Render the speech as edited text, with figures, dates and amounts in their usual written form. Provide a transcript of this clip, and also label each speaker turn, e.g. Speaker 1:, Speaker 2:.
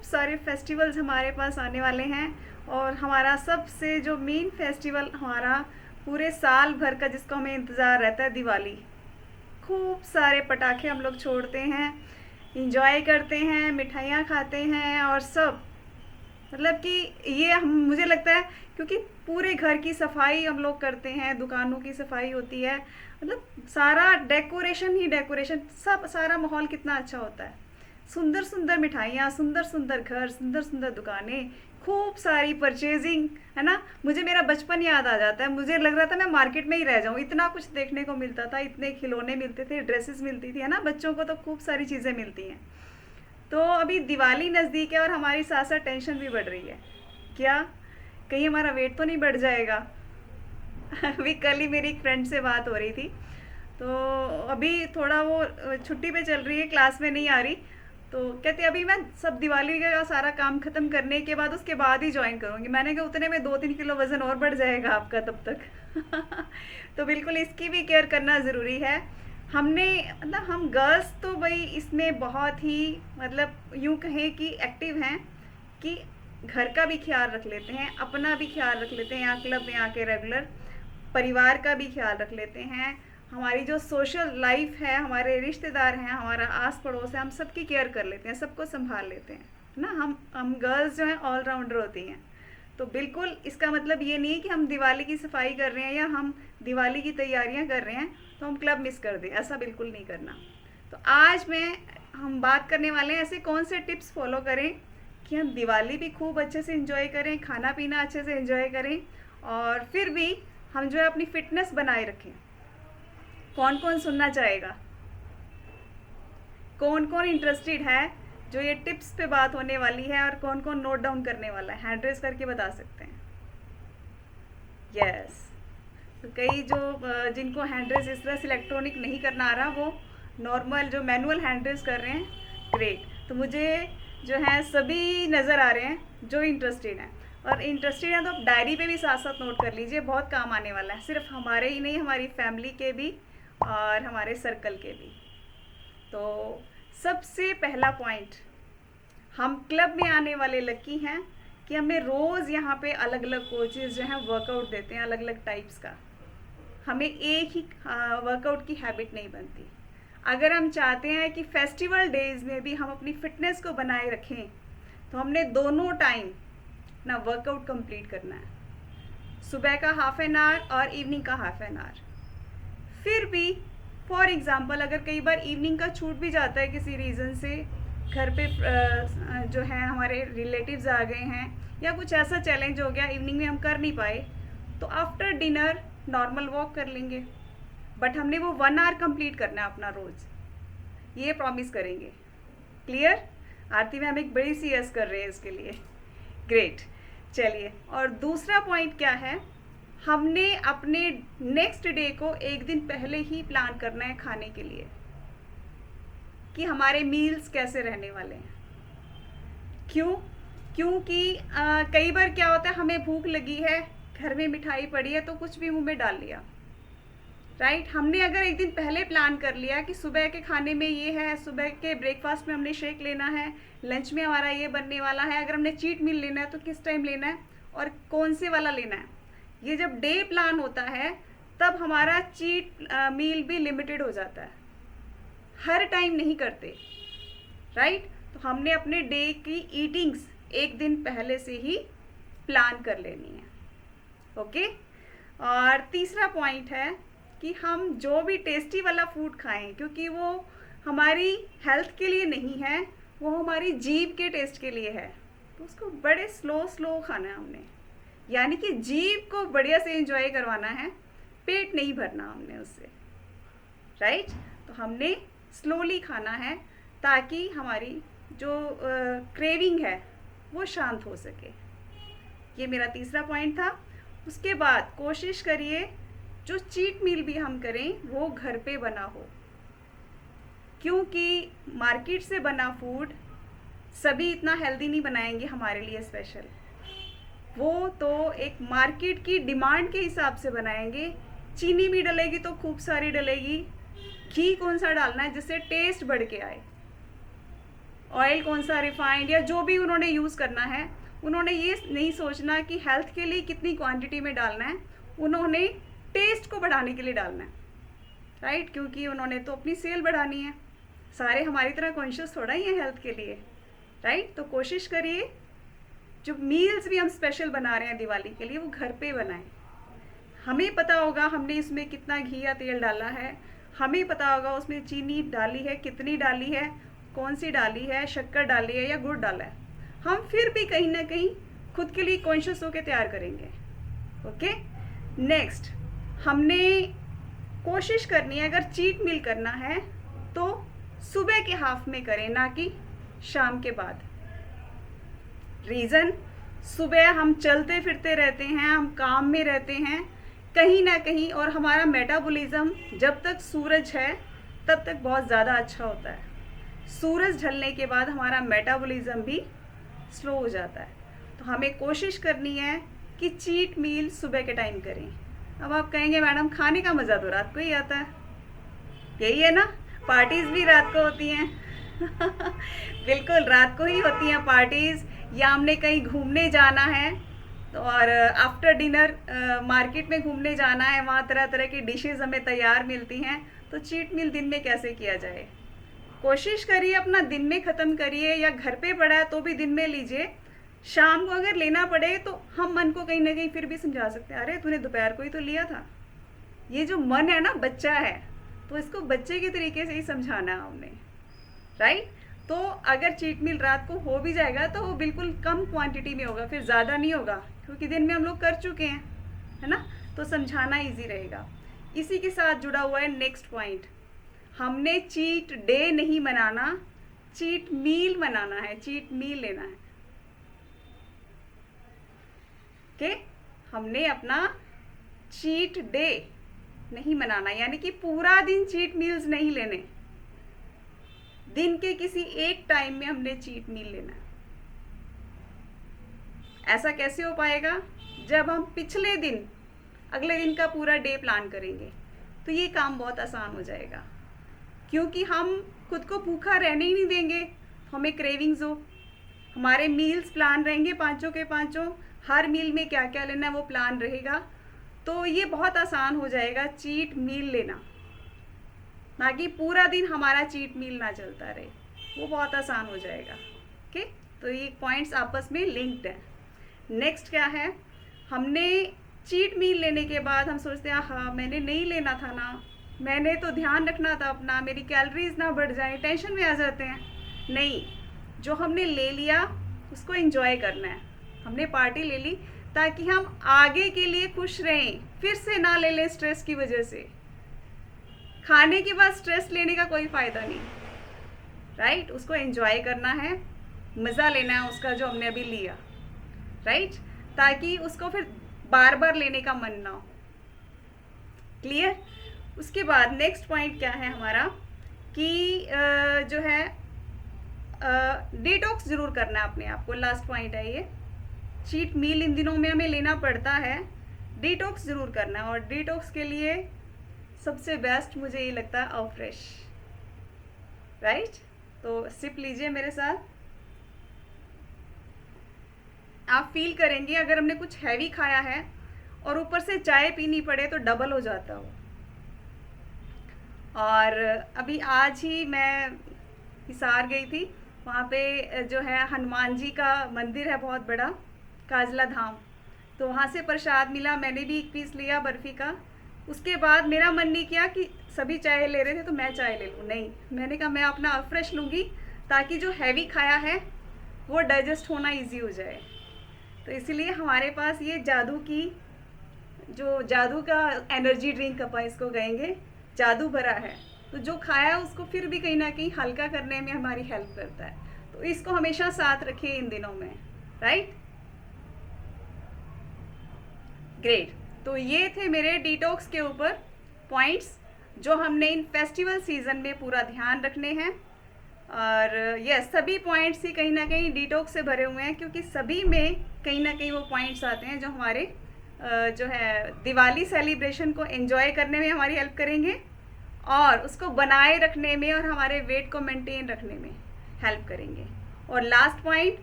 Speaker 1: सारे फेस्टिवल्स हमारे पास आने वाले हैं। और हमारा सबसे जो मेन फेस्टिवल हमारा पूरे साल भर का जिसका हमें इंतज़ार रहता है, दिवाली। खूब सारे पटाखे हम लोग छोड़ते हैं, इंजॉय करते हैं, मिठाइयाँ खाते हैं और सब। मतलब कि ये हम मुझे लगता है क्योंकि पूरे घर की सफाई हम लोग करते हैं, दुकानों की सफाई होती है, मतलब सारा डेकोरेशन ही डेकोरेशन, सब सारा माहौल कितना अच्छा होता है। सुंदर सुंदर मिठाइयाँ, सुंदर सुंदर घर, सुंदर सुंदर दुकानें, खूब सारी परचेजिंग, है ना। मुझे मेरा बचपन याद आ जाता है, मुझे लग रहा था मैं मार्केट में ही रह जाऊँ, इतना कुछ देखने को मिलता था, इतने खिलौने मिलते थे, ड्रेसेस मिलती थी, है ना। बच्चों को तो खूब सारी चीज़ें मिलती हैं। तो अभी दिवाली नज़दीक है और हमारी साथ साथ टेंशन भी बढ़ रही है। क्या कहीं हमारा वेट तो नहीं बढ़ जाएगा? अभी कल ही मेरी एक फ्रेंड से बात हो रही थी, तो अभी थोड़ा वो छुट्टी पे चल रही है, क्लास में नहीं आ रही। तो कहते अभी मैं सब दिवाली का सारा काम ख़त्म करने के बाद उसके बाद ही ज्वाइन करूँगी। मैंने कहा उतने में 2-3 किलो वज़न और बढ़ जाएगा आपका तब तक। तो बिल्कुल इसकी भी केयर करना ज़रूरी है। हमने मतलब हम गर्ल्स तो भाई इसमें बहुत ही मतलब यूँ कहें कि एक्टिव हैं कि घर का भी ख्याल रख लेते हैं, अपना भी ख्याल रख लेते हैं, यहाँ क्लब में आके रेगुलर परिवार का भी ख्याल रख लेते हैं, हमारी जो सोशल लाइफ है, हमारे रिश्तेदार हैं, हमारा आस पड़ोस है, हम सबकी केयर कर लेते हैं, सबको संभाल लेते हैं, है ना। हम गर्ल्स जो हैं ऑलराउंडर होती हैं। तो बिल्कुल इसका मतलब ये नहीं है कि हम दिवाली की सफाई कर रहे हैं या हम दिवाली की तैयारियां कर रहे हैं तो हम क्लब मिस कर दें, ऐसा बिल्कुल नहीं करना। तो आज हम बात करने वाले हैं ऐसे कौन से टिप्स फॉलो करें कि हम दिवाली भी खूब अच्छे से एंजॉय करें, खाना पीना अच्छे से एंजॉय करें और फिर भी हम जो है अपनी फिटनेस बनाए रखें। कौन कौन सुनना चाहेगा? कौन कौन इंटरेस्टेड है जो ये टिप्स पे बात होने वाली है, और कौन कौन नोट डाउन करने वाला है? हैंड रेस करके बता सकते हैं। यस। तो कई जो जिनको हैंड रेस इस तरह से इलेक्ट्रॉनिक नहीं करना आ रहा, वो नॉर्मल जो मैनुअल हैंड रेस कर रहे हैं। ग्रेट। तो मुझे जो है सभी नज़र आ रहे हैं जो इंटरेस्टेड हैं, और इंटरेस्टेड हैं तो आप डायरी पे भी साथ साथ नोट कर लीजिए, बहुत काम आने वाला है, सिर्फ हमारे ही नहीं, हमारी फैमिली के भी और हमारे सर्कल के भी। तो सबसे पहला पॉइंट, हम क्लब में आने वाले लकी हैं कि हमें रोज़ यहाँ पे अलग अलग कोचेज़ जो हैं वर्कआउट देते हैं, अलग अलग टाइप्स का। हमें एक ही वर्कआउट की हैबिट नहीं बनती। अगर हम चाहते हैं कि फेस्टिवल डेज में भी हम अपनी फिटनेस को बनाए रखें तो हमने दोनों टाइम ना वर्कआउट कंप्लीट करना है, सुबह का हाफ एन आवर और इवनिंग का हाफ एन आवर। फिर भी फॉर एग्ज़ाम्पल अगर कई बार इवनिंग का छूट भी जाता है किसी रीज़न से, घर पे जो है हमारे रिलेटिव्स आ गए हैं या कुछ ऐसा चैलेंज हो गया इवनिंग में हम कर नहीं पाए, तो आफ्टर डिनर नॉर्मल वॉक कर लेंगे। बट हमने वो 1 आवर कंप्लीट करना है अपना रोज़, ये प्रॉमिस करेंगे। क्लियर? आरती मैम एक बड़ी सी यस कर रहे हैं इसके लिए। ग्रेट। चलिए, और दूसरा पॉइंट क्या है, हमने अपने नेक्स्ट डे को एक दिन पहले ही प्लान करना है खाने के लिए कि हमारे मील्स कैसे रहने वाले हैं। क्यों? क्योंकि कई बार क्या होता है, हमें भूख लगी है, घर में मिठाई पड़ी है तो कुछ भी मुंह में डाल लिया, राइट। हमने अगर एक दिन पहले प्लान कर लिया कि सुबह के खाने में ये है, सुबह के ब्रेकफास्ट में हमने शेक लेना है, लंच में हमारा ये बनने वाला है, अगर हमने चीट मील लेना है तो किस टाइम लेना है और कौन से वाला लेना है, ये जब डे प्लान होता है तब हमारा चीट मील भी लिमिटेड हो जाता है, हर टाइम नहीं करते, राइट। तो हमने अपने डे की ईटिंग्स एक दिन पहले से ही प्लान कर लेनी है। ओके। और तीसरा पॉइंट है कि हम जो भी टेस्टी वाला फूड खाएं, क्योंकि वो हमारी हेल्थ के लिए नहीं है, वो हमारी जीभ के टेस्ट के लिए है, तो उसको बड़े स्लो स्लो खाना है हमने, यानी कि जीभ को बढ़िया से एंजॉय करवाना है, पेट नहीं भरना हमने उससे, राइट। तो हमने स्लोली खाना है ताकि हमारी जो क्रेविंग है वो शांत हो सके। ये मेरा तीसरा पॉइंट था। उसके बाद कोशिश करिए जो चीट मील भी हम करें वो घर पे बना हो, क्योंकि मार्केट से बना फूड सभी इतना हेल्दी नहीं बनाएंगे हमारे लिए स्पेशल, वो तो एक मार्केट की डिमांड के हिसाब से बनाएंगे। चीनी भी डलेगी तो खूब सारी डलेगी, घी कौन सा डालना है जिससे टेस्ट बढ़ के आए, ऑयल कौन सा रिफाइंड या जो भी उन्होंने यूज़ करना है, उन्होंने ये नहीं सोचना कि हेल्थ के लिए कितनी क्वांटिटी में डालना है, उन्होंने टेस्ट को बढ़ाने के लिए डालना है, राइट? क्योंकि उन्होंने तो अपनी सेल बढ़ानी है। सारे हमारी तरह कॉन्शियस थोड़ा ही हैं हेल्थ के लिए, राइट? तो कोशिश करिए जो मील्स भी हम स्पेशल बना रहे हैं दिवाली के लिए वो घर पे बनाएं। हमें पता होगा हमने इसमें कितना घी या तेल डाला है, हमें पता होगा उसमें चीनी डाली है, कितनी डाली है, कौन सी डाली है, शक्कर डाली है या गुड़ डाला है। हम फिर भी कहीं ना कहीं खुद के लिए कॉन्शियस होकर तैयार करेंगे। ओके, नेक्स्ट हमने कोशिश करनी है, अगर चीट मील करना है तो सुबह के हाफ में करें, ना कि शाम के बाद। रीज़न, सुबह हम चलते फिरते रहते हैं, हम काम में रहते हैं कहीं ना कहीं, और हमारा मेटाबॉलिज्म जब तक सूरज है तब तक बहुत ज़्यादा अच्छा होता है। सूरज ढलने के बाद हमारा मेटाबॉलिज्म भी स्लो हो जाता है। तो हमें कोशिश करनी है कि चीट मील सुबह के टाइम करें। अब आप कहेंगे मैडम खाने का मज़ा तो रात को ही आता है, यही है ना, पार्टीज़ भी रात को होती हैं। बिल्कुल रात को ही होती हैं पार्टीज़, या हमने कहीं घूमने जाना है तो और आफ्टर डिनर मार्केट में घूमने जाना है, वहाँ तरह तरह की डिशेज़ हमें तैयार मिलती हैं। तो चीट मील दिन में कैसे किया जाए, कोशिश करिए अपना दिन में ख़त्म करिए, या घर पे पड़ा है तो भी दिन में लीजिए। शाम को अगर लेना पड़े तो हम मन को कहीं ना कहीं फिर भी समझा सकते हैं, अरे तूने दोपहर को ही तो लिया था। ये जो मन है ना, बच्चा है, तो इसको बच्चे के तरीके से ही समझाना है हमने, राइट? तो अगर चीट मील रात को हो भी जाएगा तो वो बिल्कुल कम क्वांटिटी में होगा, फिर ज़्यादा नहीं होगा, क्योंकि दिन में हम लोग कर चुके हैं, है ना? तो समझाना ईजी रहेगा। इसी के साथ जुड़ा हुआ है नेक्स्ट पॉइंट, हमने चीट डे नहीं मनाना, चीट मील मनाना है, चीट मील लेना है। ओके, हमने अपना चीट डे नहीं मनाना, यानी कि पूरा दिन चीट मील्स नहीं लेने, दिन के किसी एक टाइम में हमने चीट मील लेना है। ऐसा कैसे हो पाएगा? जब हम पिछले दिन, अगले दिन का पूरा डे प्लान करेंगे, तो ये काम बहुत आसान हो जाएगा, क्योंकि हम खुद को भूखा रहने ही नहीं देंगे। हमें क्रेविंग्स हो, हमारे मील्स प्लान रहेंगे पाँचों के पाँचों, हर मील में क्या क्या लेना है वो प्लान रहेगा। तो ये बहुत आसान हो जाएगा चीट मील लेना, ना कि पूरा दिन हमारा चीट मील ना चलता रहे, वो बहुत आसान हो जाएगा। ओके, तो ये पॉइंट्स आपस में लिंक्ड हैं। नेक्स्ट क्या है, हमने चीट मील लेने के बाद हम सोचते हैं हाँ मैंने नहीं लेना था ना, मैंने तो ध्यान रखना था अपना, मेरी कैलोरीज ना बढ़ जाए, टेंशन में आ जाते हैं। नहीं, जो हमने ले लिया उसको एंजॉय करना है। हमने पार्टी ले ली ताकि हम आगे के लिए खुश रहें, फिर से ना ले लें स्ट्रेस की वजह से। खाने के बाद स्ट्रेस लेने का कोई फ़ायदा नहीं, राइट? उसको एंजॉय करना है, मज़ा लेना है उसका जो हमने अभी लिया, राइट? ताकि उसको फिर बार बार लेने का मन ना हो। क्लियर? उसके बाद नेक्स्ट पॉइंट क्या है हमारा कि जो है डिटॉक्स ज़रूर करना है अपने आप को। लास्ट पॉइंट है ये, चीट मील इन दिनों में हमें लेना पड़ता है, डिटॉक्स ज़रूर करना है। और डिटॉक्स के लिए सबसे बेस्ट मुझे ये लगता है अफ्रेश, राइट? तो सिप लीजिए मेरे साथ, आप फील करेंगे अगर हमने कुछ हैवी खाया है और ऊपर से चाय पीनी पड़े तो डबल हो जाता हो। और अभी आज ही मैं हिसार गई थी, वहाँ पे जो है हनुमान जी का मंदिर है बहुत बड़ा, काजला धाम, तो वहाँ से प्रसाद मिला, मैंने भी एक पीस लिया बर्फ़ी का। उसके बाद मेरा मन नहीं किया कि सभी चाय ले रहे थे तो मैं चाय ले लूँ, नहीं, मैंने कहा मैं अपना अफ्रेश लूँगी ताकि जो हैवी खाया है वो डाइजेस्ट होना इजी हो जाए। तो इसीलिए हमारे पास ये जादू का एनर्जी ड्रिंक अपन इसको कहेंगे, जादू भरा है। तो जो खाया उसको फिर भी कहीं ना कहीं हल्का करने में हमारी हेल्प करता है, तो इसको हमेशा साथ रखिए इन दिनों में, राइट? ग्रेट। तो ये थे मेरे डिटॉक्स के ऊपर पॉइंट्स जो हमने इन फेस्टिवल सीजन में पूरा ध्यान रखने हैं। और यस, सभी पॉइंट्स ही कहीं ना कहीं डिटॉक्स से भरे हुए हैं, क्योंकि सभी में कहीं ना कहीं वो पॉइंट्स आते हैं जो हमारे जो है दिवाली सेलिब्रेशन को एंजॉय करने में हमारी हेल्प करेंगे, और उसको बनाए रखने में और हमारे वेट को मेंटेन रखने में। हेल्प करेंगे। और लास्ट पॉइंट,